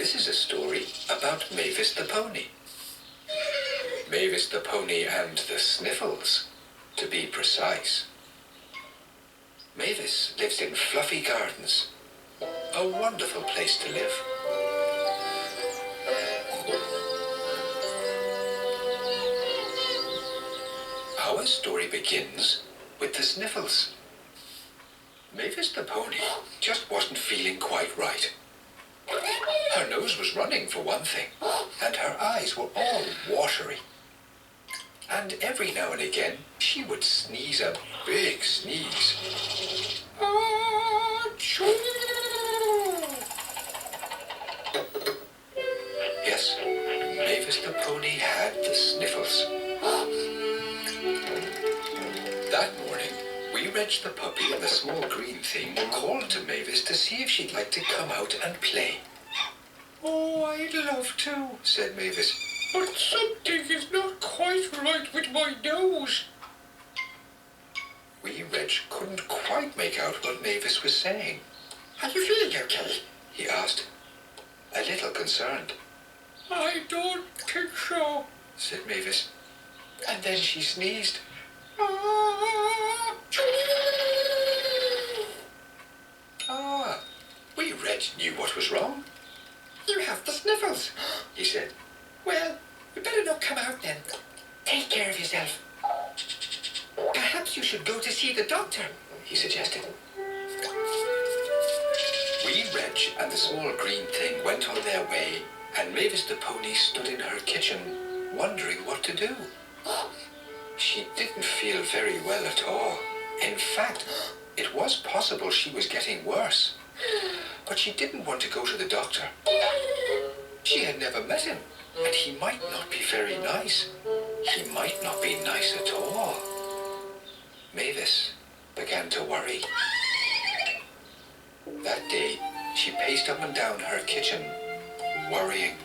This is a story about Mavis the pony. Mavis the pony and the Sniffles, to be precise. Mavis lives in fluffy gardens. A wonderful place to live. Our story begins with the Sniffles. Mavis the pony just wasn't feeling quite right. Her nose was running, for one thing, and her eyes were all watery. And every now and again, she would sneeze a big sneeze. Yes, Mavis the pony had the sniffles. That morning, Wee Reg the puppy and the small green thing called to Mavis to see if she'd like to come out and play. "Oh, I'd love to," said Mavis, "but something is not quite right with my nose." Wee Reg couldn't quite make out what Mavis was saying. "Are you feeling okay?" he asked, a little concerned. "I don't think so," said Mavis. And then she sneezed. Wee Reg knew what was wrong. "You have the sniffles," he said. "Well, you better not come out then. Take care of yourself. Perhaps you should go to see the doctor," he suggested. Wee Reg and the small green thing went on their way, and Mavis the pony stood in her kitchen, wondering what to do. She didn't feel very well at all. In fact, it was possible she was getting worse. But she didn't want to go to the doctor. She had never met him, and he might not be very nice. He might not be nice at all. Mavis began to worry. That day, she paced up and down her kitchen, worrying.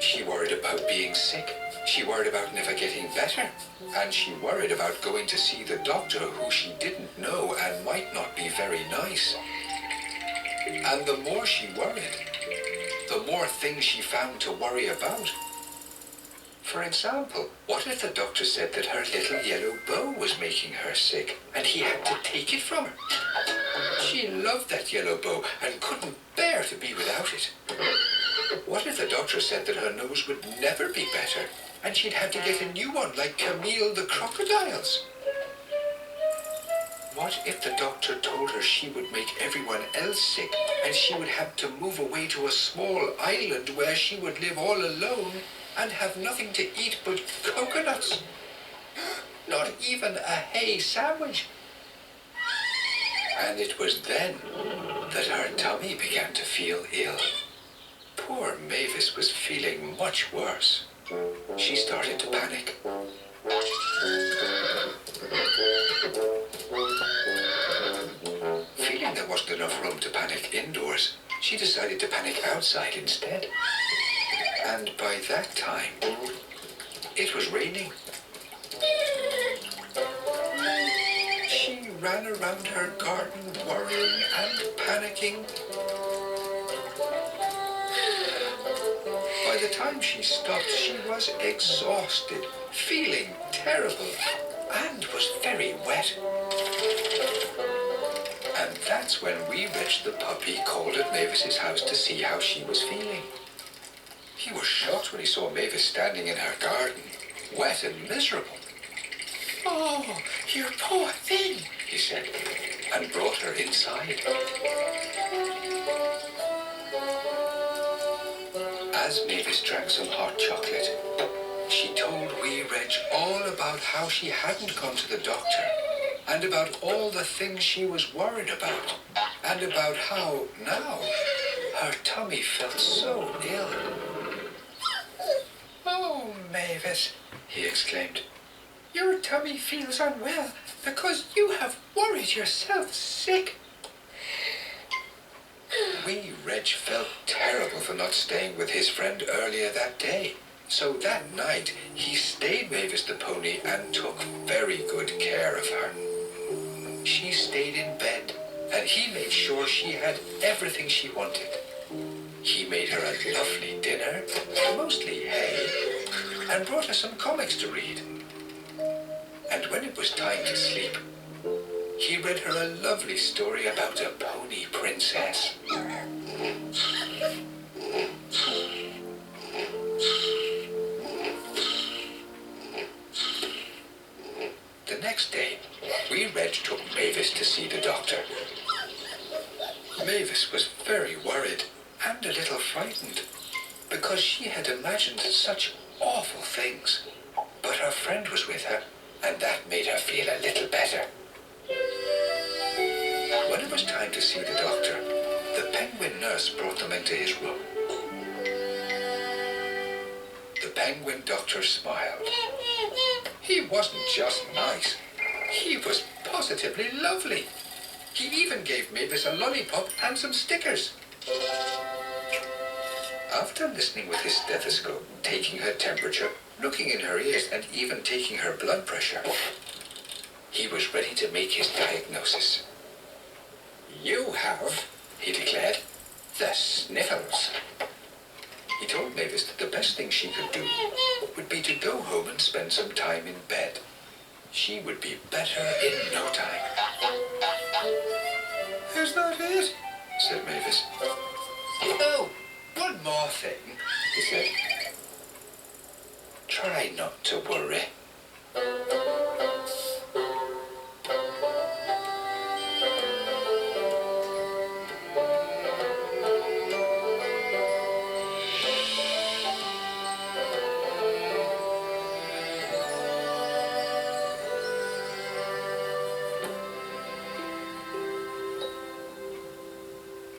She worried about being sick. She worried about never getting better. And she worried about going to see the doctor who she didn't know and might not be very nice. And the more she worried, the more things she found to worry about. For example, what if the doctor said that her little yellow bow was making her sick and he had to take it from her? She loved that yellow bow and couldn't bear to be without it. What if the doctor said that her nose would never be better and she'd have to get a new one like Camille the crocodile's? What if the doctor told her she would make everyone else sick and she would have to move away to a small island where she would live all alone and have nothing to eat but coconuts? Not even a hay sandwich. And it was then that her tummy began to feel ill. Poor Mavis was feeling much worse. She started to panic. Feeling there wasn't enough room to panic indoors, she decided to panic outside instead. And by that time, it was raining. She ran around her garden worrying and panicking. By the time she stopped, she was exhausted, feeling terrible, and was very wet. And that's when Wee Reg the puppy called at Mavis's house to see how she was feeling. He was shocked when he saw Mavis standing in her garden, wet and miserable. "Oh, you poor thing," he said, and brought her inside. As Mavis drank some hot chocolate, she told Wee Reg all about how she hadn't gone to the doctor, and about all the things she was worried about, and about how now her tummy felt so ill. "Oh, Mavis," he exclaimed, "your tummy feels unwell because you have worried yourself sick." Wee Reg felt terrible for not staying with his friend earlier that day. So that night, he stayed Mavis the pony and took very good care of her. She stayed in bed, and he made sure she had everything she wanted. He made her a lovely dinner, mostly hay, and brought her some comics to read. And when it was time to sleep, he read her a lovely story about a pony princess. The next day, wee Reg took Mavis to see the doctor. Mavis was very worried and a little frightened because she had imagined such awful things. But her friend was with her, and that made her feel a little better. When it was time to see the doctor, the penguin nurse brought them into his room. The penguin doctor smiled. He wasn't just nice. He was positively lovely. He even gave Mavis a lollipop and some stickers. After listening with his stethoscope, taking her temperature, looking in her ears, and even taking her blood pressure, he was ready to make his diagnosis. "You have," he declared, "the sniffles." He told Mavis that the best thing she could do would be to go home and spend some time in bed. She would be better in no time. "Is that it?" said Mavis. "Oh, one more thing," he said. "Try not to worry."